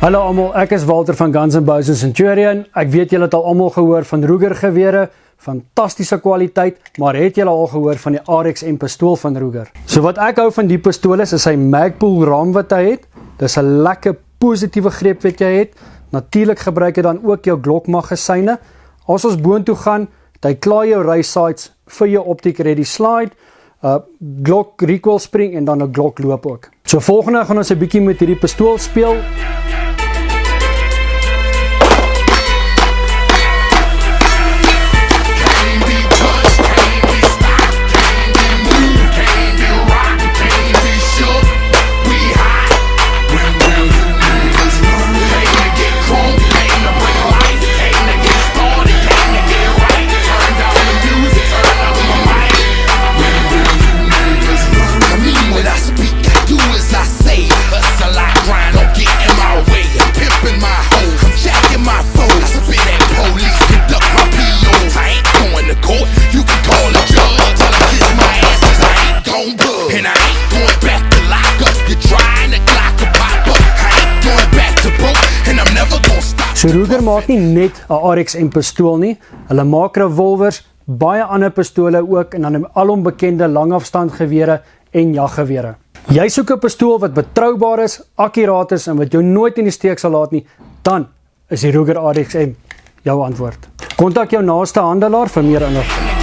Hallo almal, ek is Walter van Guns N' Roses Centurion. Ek weet julle het al almal gehoor van Ruger gewere, fantastiese kwaliteit, maar het julle al gehoor van die RXM pistool van Ruger? So wat ek hou van die pistool is sy Magpul raam wat hy het. Dis 'n lekker positiewe greep wat jy het. Natuurlik gebruik jy dan ook jou Glock magasyne. As ons boontoe gaan, hy klaar jou ray sights vir jou optic ready slide, Glock recoil spring en dan 'n Glock loop ook. So volgende gaan ons 'n bietjie met hierdie pistool speel. So Ruger maak nie net 'n RXM pistool nie, hulle maak revolvers, baie ander pistole ook en dan al onbekende langafstandgewere en jaggewere. Jy soek 'n pistool wat betroubaar is, akkuraat is en wat jou nooit in die steek sal laat nie, dan is die Ruger RXM jou antwoord. Kontak jou naaste handelaar vir meer inligting.